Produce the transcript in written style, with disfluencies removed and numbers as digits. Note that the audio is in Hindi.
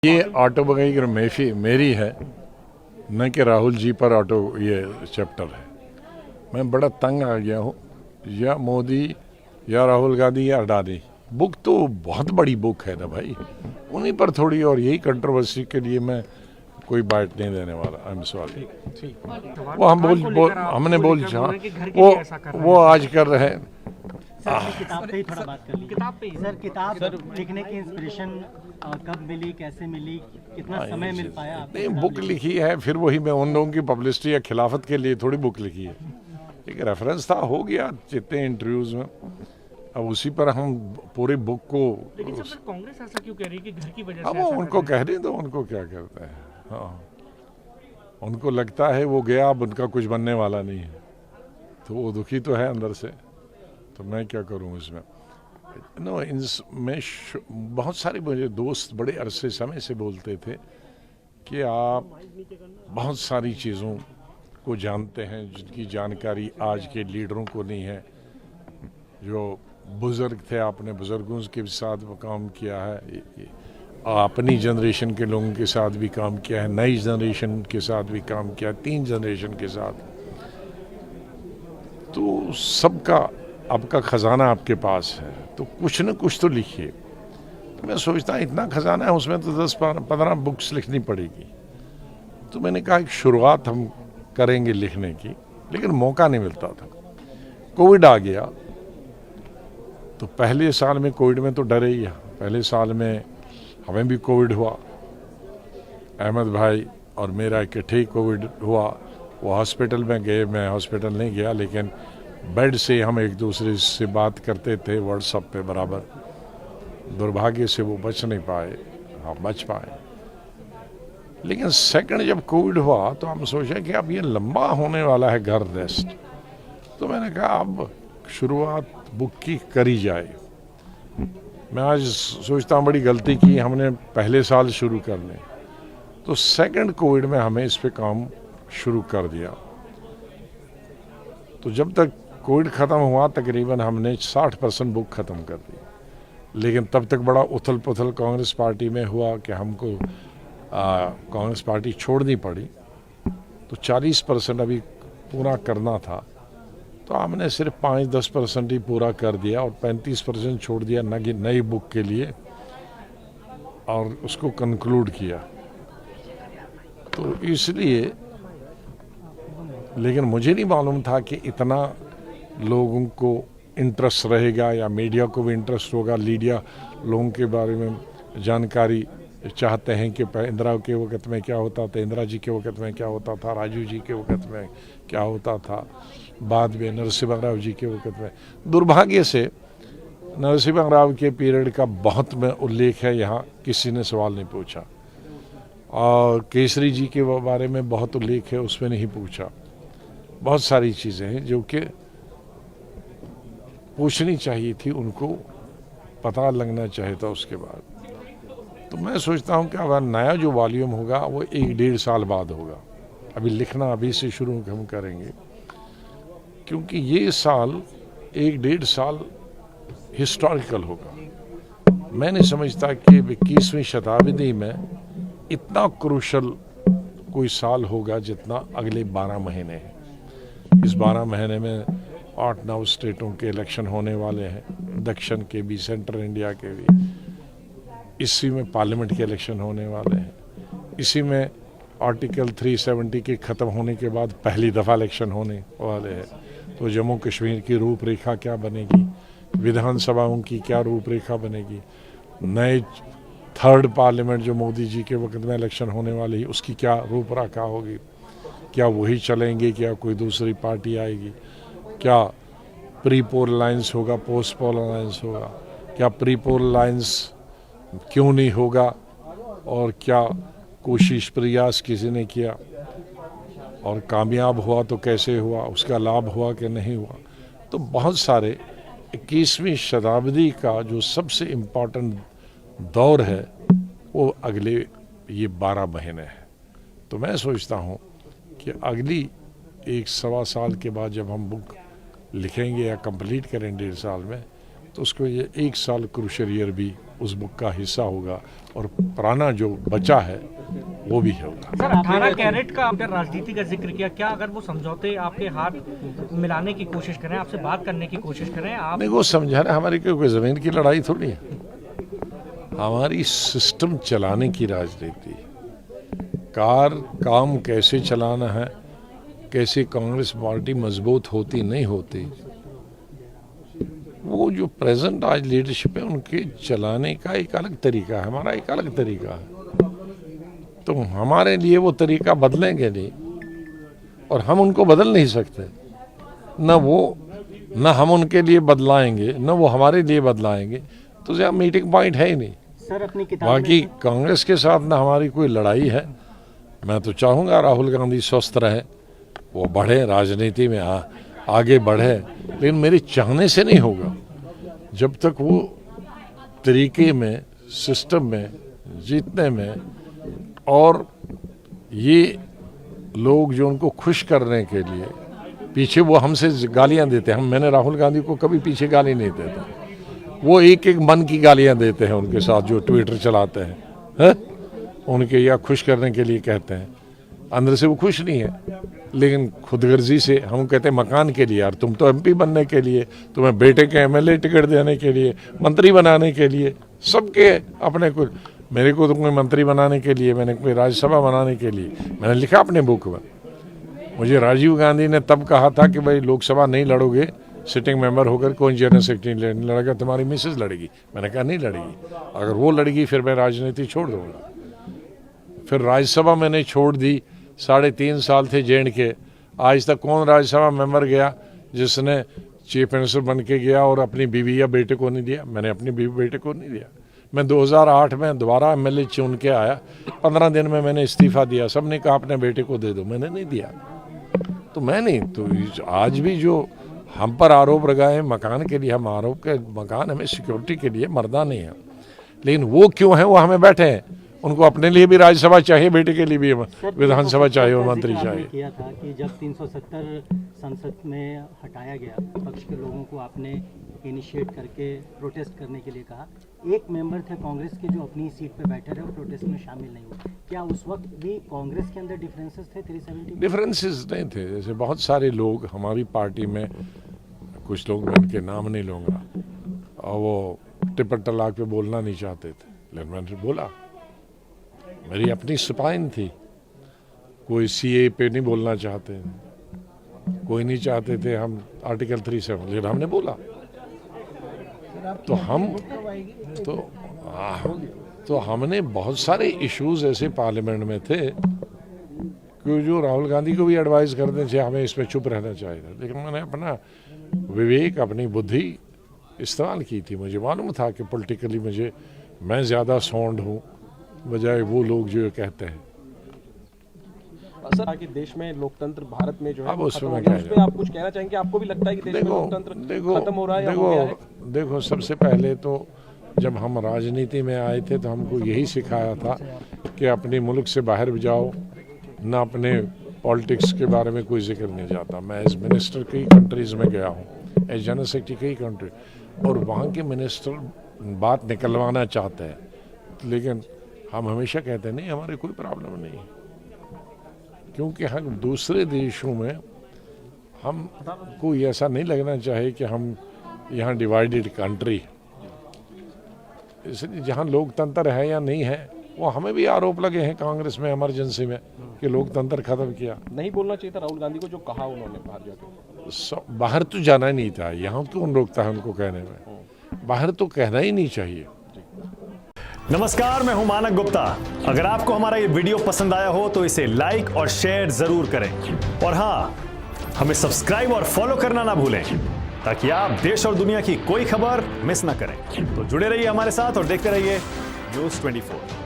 ये ऑटोबायोग्राफी मेरी मेरी है, न कि राहुल जी पर ऑटो ये चैप्टर है। मैं बड़ा तंग आ गया हूँ, या मोदी या राहुल गांधी या अडानी। बुक तो बहुत बड़ी बुक है ना भाई, उन्हीं पर थोड़ी, और यही कंट्रोवर्सी के लिए मैं कोई बाइट नहीं देने वाला। I am sorry. वो हम हमने बोल वो आज कर रहे हैं। सर किताब पे ही थोड़ा बात कर लीजिए। किताब पे सर, किताब सर लिखने की इंस्पिरेशन कब मिली, कैसे मिली, कितना समय मिल पाया आपको? नहीं, बुक लिखी है फिर वही मैं उन लोगों की पब्लिसिटी या खिलाफत के लिए थोड़ी बुक लिखी है। एक रेफरेंस था, हो गया जितने इंटरव्यूज में, अब उसी पर हम पूरी बुक को। लेकिन सर कांग्रेस ऐसा क्यों कह रही है कि घर की वजह से? अब उनको कहने दो, उनको क्या करते हैं। हाँ, उनको लगता है वो गया, अब उनका कुछ बनने वाला नहीं है, तो वो दुखी तो है अंदर से, तो मैं क्या करूं इसमें। नो, मैं बहुत सारे मुझे दोस्त बड़े अरसे समय से बोलते थे कि आप बहुत सारी चीज़ों को जानते हैं जिनकी जानकारी आज के लीडरों को नहीं है। जो बुज़ुर्ग थे, आपने बुज़ुर्गों के साथ काम किया है, अपनी जनरेशन के लोगों के साथ भी काम किया है, नई जनरेशन के साथ भी काम किया, 3 जनरेशन के साथ, तो सबका आपका ख़जाना आपके पास है, तो कुछ न कुछ तो लिखिए। तो मैं सोचता इतना ख़जाना है, उसमें तो 10-15 बुक्स लिखनी पड़ेगी। तो मैंने कहा एक शुरुआत हम करेंगे लिखने की, लेकिन मौका नहीं मिलता था। कोविड आ गया, तो पहले साल में कोविड में तो डरे ही। पहले साल में हमें भी कोविड हुआ, अहमद भाई और मेरा इकट्ठे कोविड हुआ। वो हॉस्पिटल में गए, मैं हॉस्पिटल नहीं गया, लेकिन बेड से हम एक दूसरे से बात करते थे व्हाट्सएप पे बराबर। दुर्भाग्य से वो बच नहीं पाए, हम बच पाए। लेकिन सेकंड जब कोविड हुआ तो हम सोचे कि अब ये लंबा होने वाला है घर रेस्ट, तो मैंने कहा अब शुरुआत बुक की करी जाए। मैं आज सोचता हूँ बड़ी गलती की हमने पहले साल शुरू कर लें, तो सेकंड कोविड में हमें इस पे काम शुरू कर दिया। तो जब तक कोविड ख़त्म हुआ तकरीबन हमने 60% बुक ख़त्म कर दी। लेकिन तब तक बड़ा उथल पुथल कांग्रेस पार्टी में हुआ कि हमको कांग्रेस पार्टी छोड़नी पड़ी, तो 40% अभी पूरा करना था, तो हमने सिर्फ 5-10% ही पूरा कर दिया और 35% छोड़ दिया नई बुक के लिए, और उसको कंक्लूड किया। तो इसलिए, लेकिन मुझे नहीं मालूम था कि इतना लोगों को इंटरेस्ट रहेगा, या मीडिया को भी इंटरेस्ट होगा। मीडिया लोगों के बारे में जानकारी चाहते हैं कि इंदिरा के वक़्त में क्या होता था, इंदिरा जी के वक़्त में क्या होता था, राजीव जी के वक़्त में क्या होता था, बाद में नरसिम्हा राव जी के वक़्त में। दुर्भाग्य से नरसिम्हा राव के पीरियड का बहुत में उल्लेख है, यहाँ किसी ने सवाल नहीं पूछा, और केसरी जी के बारे में बहुत उल्लेख है, उसमें नहीं पूछा। बहुत सारी चीज़ें हैं जो कि पूछनी चाहिए थी, उनको पता लगना चाहिए था उसके बाद। तो मैं सोचता हूँ कि अगर नया जो वॉल्यूम होगा वो 1-1.5 साल बाद होगा। अभी लिखना अभी से शुरू हम करेंगे, क्योंकि ये साल 1-1.5 साल हिस्टोरिकल होगा। मैं नहीं समझता कि 21वीं शताब्दी में इतना क्रूशल कोई साल होगा जितना अगले 12 महीने हैं। इस 12 महीने में 8-9 स्टेटों के इलेक्शन होने वाले हैं, दक्षिण के भी, सेंट्रल इंडिया के भी। इसी में पार्लियामेंट के इलेक्शन होने वाले हैं। इसी में आर्टिकल 370 के ख़त्म होने के बाद पहली दफ़ा इलेक्शन होने वाले हैं। तो जम्मू कश्मीर की रूपरेखा क्या बनेगी, विधानसभाओं की क्या रूपरेखा बनेगी, नए थर्ड पार्लियामेंट जो मोदी जी के वक्त में इलेक्शन होने वाली है उसकी क्या रूपरेखा होगी, क्या वही चलेंगे, क्या कोई दूसरी पार्टी आएगी, क्या प्री पोल अलायंस होगा, पोस्ट पोल अलायंस होगा, क्या प्री पोल अलायंस क्यों नहीं होगा, और क्या कोशिश प्रयास किसी ने किया और कामयाब हुआ तो कैसे हुआ, उसका लाभ हुआ कि नहीं हुआ। तो बहुत सारे 21वीं शताब्दी का जो सबसे इम्पोर्टेंट दौर है वो अगले ये 12 महीने है। तो मैं सोचता हूँ कि अगली 1-1.25 साल के बाद जब हम बुक लिखेंगे या कंप्लीट करें 1.5 साल में, तो उसको ये 1 साल क्रूशियल ईयर भी उस बुक का हिस्सा होगा और पुराना जो बचा है वो भी होगा। सर 18 कैरेट का आपने राजनीति का जिक्र किया, क्या अगर वो समझौते आपके हाथ मिलाने की कोशिश करें, आपसे बात करने की कोशिश करें आप? नहीं, वो समझाना हमारी कोई ज़मीन की लड़ाई थोड़ी है, हमारी सिस्टम चलाने की राजनीति। काम कैसे चलाना है, कैसे कांग्रेस पार्टी मजबूत होती नहीं होती, वो जो प्रेजेंट आज लीडरशिप है उनके चलाने का एक अलग तरीका है, हमारा एक अलग तरीका है। तो हमारे लिए वो तरीका बदलेंगे नहीं और हम उनको बदल नहीं सकते, न हम उनके लिए बदलाएंगे न वो हमारे लिए बदलाएंगे, तो जहाँ मीटिंग पॉइंट है ही नहीं। सर अपनी किताब बाकी कांग्रेस के साथ ना हमारी कोई लड़ाई है। मैं तो चाहूँगा राहुल गांधी स्वस्थ रहे, वो बढ़े राजनीति में आगे बढ़े, लेकिन मेरे चाहने से नहीं होगा। जब तक वो तरीके में, सिस्टम में, जीतने में, और ये लोग जो उनको खुश करने के लिए पीछे वो हमसे गालियां देते हैं, मैंने राहुल गांधी को कभी पीछे गाली नहीं देता, वो एक एक मन की गालियां देते हैं उनके साथ जो ट्विटर चलाते हैं, उनके या खुश करने के लिए कहते हैं, अंदर से वो खुश नहीं है, लेकिन खुदगर्जी से हम कहते हैं मकान के लिए, यार तुम तो एमपी बनने के लिए, तुम्हें बेटे के एमएलए टिकट देने के लिए, मंत्री बनाने के लिए, सबके अपने को, मेरे को तो कोई मंत्री बनाने के लिए, मैंने कोई राज्यसभा बनाने के लिए, मैंने लिखा अपने बुक में। मुझे राजीव गांधी ने तब कहा था कि भाई लोकसभा नहीं लड़ोगे सिटिंग मेंबर होकर, कोई जनरल सेक्रेटरी नहीं लड़ेगा, तुम्हारी मिसेज लड़ेगी। मैंने कहा नहीं लड़ेगी, अगर वो लड़ेगी फिर मैं राजनीति छोड़ दूंगा। फिर राज्यसभा मैंने छोड़ दी, 3.5 साल थे जेएनडीयू के, आज तक कौन राज्यसभा मेंबर गया जिसने चीफ मिनिस्टर बन के गया और अपनी बीवी या बेटे को नहीं दिया? मैंने अपनी बीवी बेटे को नहीं दिया। मैं 2008 में दोबारा एमएलए चुन के आया, 15 दिन में मैंने इस्तीफा दिया, सबने कहा अपने बेटे को दे दो, मैंने नहीं दिया। तो मैं नहीं, तो आज भी जो हम पर आरोप लगाए मकान के लिए, हम आरोप के मकान हमें सिक्योरिटी के लिए, मर्दा नहीं है, लेकिन वो क्यों है, वो हमें बैठे हैं, उनको अपने लिए भी राज्यसभा चाहिए, बेटे के लिए भी विधानसभा चाहिए और मंत्री चाहिए। किया था कि जब 370 संसद में हटाया गया, पक्ष के लोगों को आपने इनिशिएट करके प्रोटेस्ट करने के लिए कहा, एक मेंबर थे कांग्रेस के जो अपनी सीट पे बैठे रहे और प्रोटेस्ट में शामिल नहीं हुए। क्या उस वक्त भी कांग्रेस के अंदर डिफरेंसेस थे? 370 डिफरेंसेस नहीं थे, जैसे बहुत सारे लोग हमारी पार्टी में, कुछ लोग मैं उनके नाम नहीं लूँगा, और वो टिप्पण तलाक पे बोलना नहीं चाहते थे, लेकिन मैंने बोला, मेरी अपनी स्पाइन थी। कोई सीए पे नहीं बोलना चाहते, कोई नहीं चाहते थे हम आर्टिकल 370, लेकिन हमने बोला। तो हमने बहुत सारे इश्यूज ऐसे पार्लियामेंट में थे कि जो राहुल गांधी को भी एडवाइस करते थे हमें इस पर चुप रहना चाहिए, लेकिन मैंने अपना विवेक, अपनी बुद्धि इस्तेमाल की थी। मुझे मालूम था कि पॉलिटिकली मैं ज़्यादा साउंड हूँ बजाय वो लोग जो कहते हैं। सर कि देश में लोकतंत्र भारत में जो है अब उसमें उस पे आप कुछ कहना चाहेंगे? आपको भी लगता है कि देश में लोकतंत्र खत्म हो रहा है या हो गया है? देखो, सबसे पहले तो जब हम राजनीति में आए थे तो हमको यही सिखाया था कि अपने मुल्क से बाहर जाओ, ना अपने पॉलिटिक्स के बारे में कोई जिक्र नहीं जाता। मैं एज मिनिस्टर कई कंट्रीज़ में गया हूँ, एज जनरल सेक्रेटरी कई कंट्री, और वहाँ के मिनिस्टर बात निकलवाना चाहते हैं, लेकिन हम हमेशा कहते हैं नहीं, हमारे कोई प्रॉब्लम नहीं, क्योंकि हम दूसरे देशों में हमको ऐसा नहीं लगना चाहिए कि हम यहाँ डिवाइडेड कंट्री, इसलिए जहाँ लोकतंत्र है या नहीं है, वो हमें भी आरोप लगे हैं कांग्रेस में इमरजेंसी में कि लोकतंत्र खत्म किया। नहीं बोलना चाहिए था राहुल गांधी को, जो कहा उन्होंने बाहर जाकर। बाहर तो जाना ही नहीं था, यहाँ कौन रोकता है उनको कहने में, बाहर तो कहना ही नहीं चाहिए। नमस्कार, मैं हूं मानक गुप्ता। अगर आपको हमारा ये वीडियो पसंद आया हो तो इसे लाइक और शेयर जरूर करें, और हाँ, हमें सब्सक्राइब और फॉलो करना ना भूलें ताकि आप देश और दुनिया की कोई खबर मिस ना करें। तो जुड़े रहिए हमारे साथ और देखते रहिए News 24।